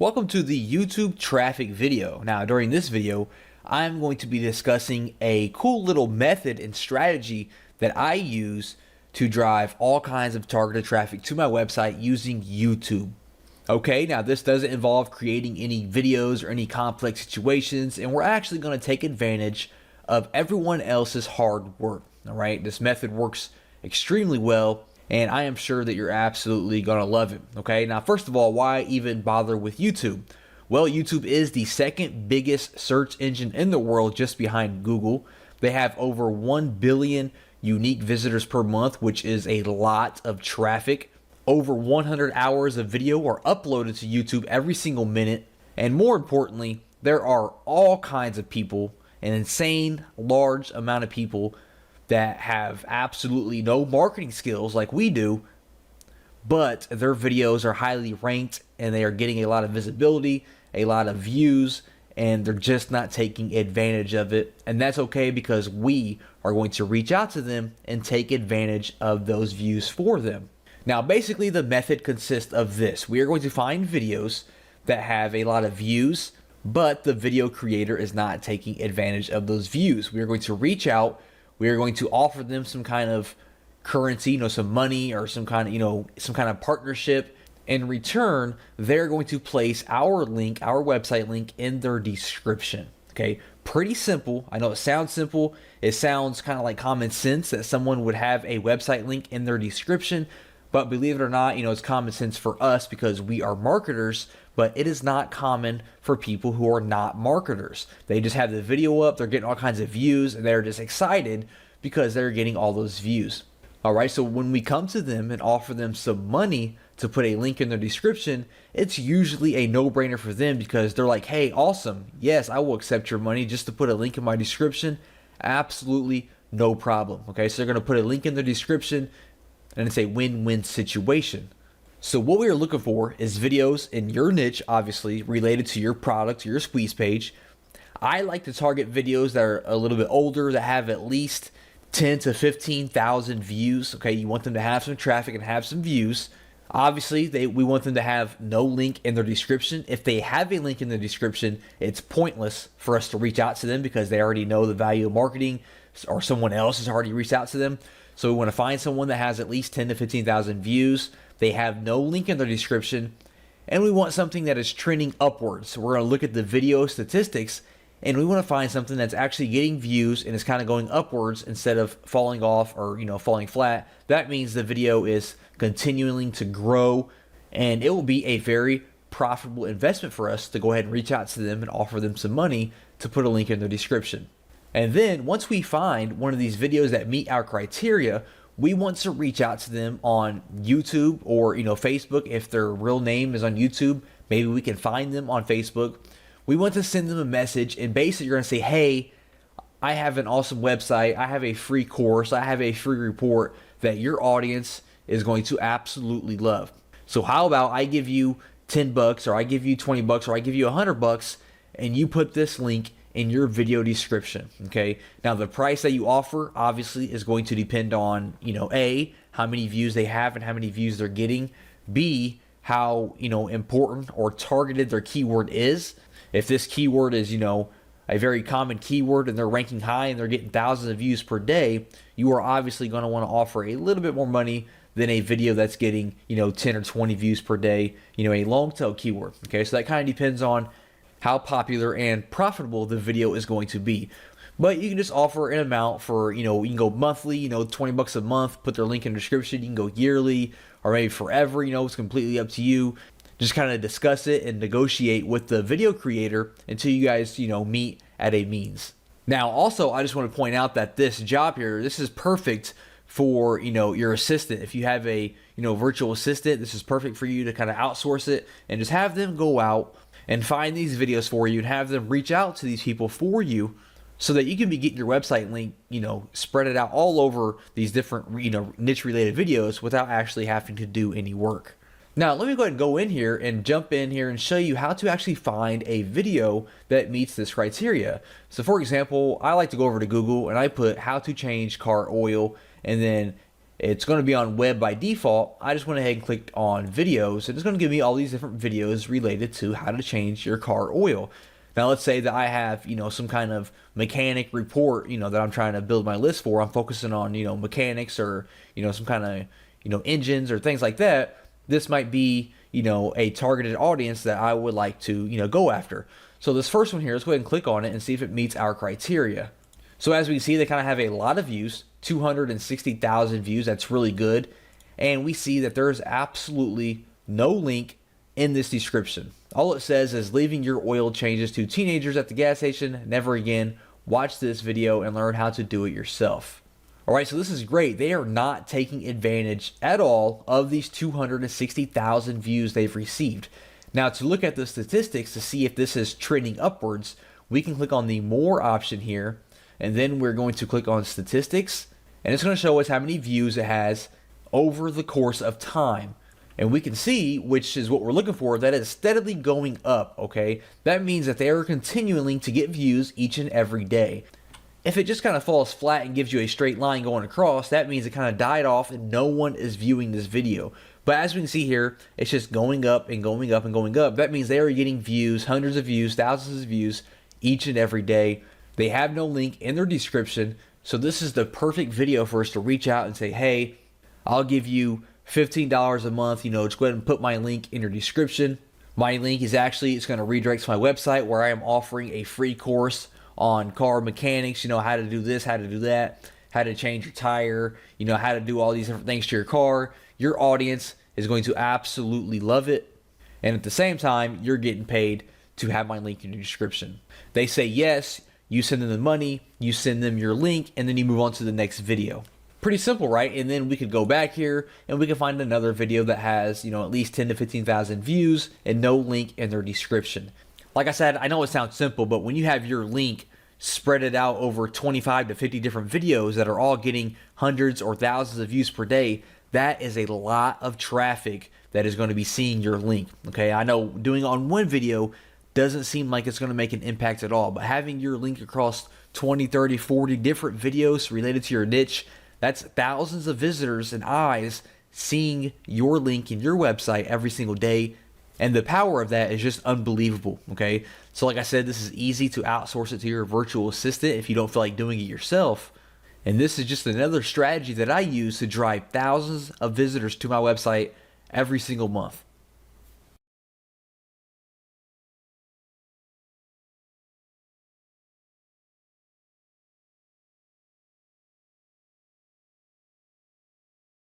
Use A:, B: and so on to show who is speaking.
A: Welcome to the YouTube traffic video. Now, during this video, I'm going to be discussing a cool little method and strategy that I use to drive all kinds of targeted traffic to my website using YouTube. Okay, now this doesn't involve creating any videos or any complex situations, and we're actually going to take advantage of everyone else's hard work. All right, this method works extremely well, and I am sure that you're absolutely going to love it. Okay, now first of all, why even bother with YouTube? Well, YouTube is the second biggest search engine in the world, just behind Google. They have over 1 billion unique visitors per month, which is a lot of traffic. Over 100 hours of video are uploaded to YouTube every single minute. And more importantly, there are all kinds of people, an insane large amount of people that have absolutely no marketing skills like we do, but their videos are highly ranked and they are getting a lot of visibility, a lot of views, and they're just not taking advantage of it. And that's okay, because we are going to reach out to them and take advantage of those views for them. Now, basically the method consists of this. We are going to find videos that have a lot of views, but the video creator is not taking advantage of those views. We are going to reach out. We are going to offer them some kind of currency, some money or some kind of partnership. In return, they're going to place our link, our website link, in their description. Okay, pretty simple. I know it sounds simple. It sounds kind of like common sense that someone would have a website link in their description, but believe it or not, it's common sense for us because we are marketers, but it is not common for people who are not marketers. They just have the video up, they're getting all kinds of views, and they're just excited because they're getting all those views. All right, so when we come to them and offer them some money to put a link in their description, it's usually a no-brainer for them because they're like, hey, awesome. Yes, I will accept your money just to put a link in my description. Absolutely no problem. Okay, so they're going to put a link in their description, and it's a win-win situation. So what we are looking for is videos in your niche, obviously related to your product, your squeeze page. I like to target videos that are a little bit older, that have at least 10 to 15,000 views. Okay, you want them to have some traffic and have some views. Obviously, we want them to have no link in their description. If they have a link in the description, it's pointless for us to reach out to them because they already know the value of marketing, or someone else has already reached out to them. So we want to find someone that has at least 10 to 15,000 views. They have no link in their description, and we want something that is trending upwards. So we're going to look at the video statistics, and we want to find something that's actually getting views and is kind of going upwards instead of falling off or falling flat. That means the video is continuing to grow, and it will be a very profitable investment for us to go ahead and reach out to them and offer them some money to put a link in their description. And then once we find one of these videos that meet our criteria, we want to reach out to them on YouTube or Facebook. If their real name is on YouTube, maybe we can find them on Facebook. We want to send them a message, and basically you're going to say, hey, I have an awesome website, I have a free course, I have a free report that your audience is going to absolutely love. So how about I give you $10, or I give you $20, or I give you $100, and you put this link in your video description. Okay, now the price that you offer obviously is going to depend on A, how many views they have and how many views they're getting, B, how important or targeted their keyword is. If this keyword is a very common keyword and they're ranking high and they're getting thousands of views per day, you are obviously going to want to offer a little bit more money than a video that's getting 10 or 20 views per day, a long tail keyword. Okay, so that kind of depends on how popular and profitable the video is going to be. But you can just offer an amount for, you can go monthly, $20 a month, put their link in the description. You can go yearly or maybe forever, it's completely up to you. Just kind of discuss it and negotiate with the video creator until you guys, meet at a means. Now, also, I just want to point out that this job here, this is perfect for, your assistant. If you have a, virtual assistant, this is perfect for you to kind of outsource it and just have them go out and find these videos for you and have them reach out to these people for you so that you can be getting your website link, spread it out all over these different, niche related videos without actually having to do any work. Now, let me go ahead and go in here and jump in here and show you how to actually find a video that meets this criteria. So for example, I like to go over to Google and I put how to change car oil, and then it's going to be on web by default. I just went ahead and clicked on videos, and it's going to give me all these different videos related to how to change your car oil. Now let's say that I have, some kind of mechanic report, that I'm trying to build my list for. I'm focusing on, mechanics or, some kind of, engines or things like that. This might be, a targeted audience that I would like to, go after. So this first one here, let's go ahead and click on it and see if it meets our criteria. So as we see, they kind of have a lot of views, 260,000 views. That's really good. And we see that there's absolutely no link in this description. All it says is leaving your oil changes to teenagers at the gas station. Never again. Watch this video and learn how to do it yourself. All right, so this is great. They are not taking advantage at all of these 260,000 views they've received. Now, to look at the statistics to see if this is trending upwards, we can click on the More option here, and then we're going to click on Statistics, and it's going to show us how many views it has over the course of time. And we can see, which is what we're looking for, that it's steadily going up, okay? That means that they are continuing to get views each and every day. If it just kind of falls flat and gives you a straight line going across, that means it kind of died off and no one is viewing this video. But as we can see here, it's just going up and going up and going up. That means they are getting views, hundreds of views, thousands of views each and every day. They have no link in their description. So this is the perfect video for us to reach out and say, hey, I'll give you $15 a month, just go ahead and put my link in your description. My link is it's going to redirect to my website where I am offering a free course on car mechanics, how to do this, how to do that, how to change your tire, how to do all these different things to your car. Your audience is going to absolutely love it. And at the same time, you're getting paid to have my link in your description. They say yes, you send them the money, you send them your link, and then you move on to the next video. Pretty simple, right? And then we could go back here and we can find another video that has, at least 10 to 15,000 views and no link in their description. Like I said, I know it sounds simple, but when you have your link spread it out over 25 to 50 different videos that are all getting hundreds or thousands of views per day, that is a lot of traffic that is going to be seeing your link. Okay, I know doing it on one video doesn't seem like it's going to make an impact at all, but having your link across 20, 30, 40 different videos related to your niche, that's thousands of visitors and eyes seeing your link in your website every single day. And the power of that is just unbelievable, okay? So like I said, this is easy to outsource it to your virtual assistant if you don't feel like doing it yourself. And this is just another strategy that I use to drive thousands of visitors to my website every single month.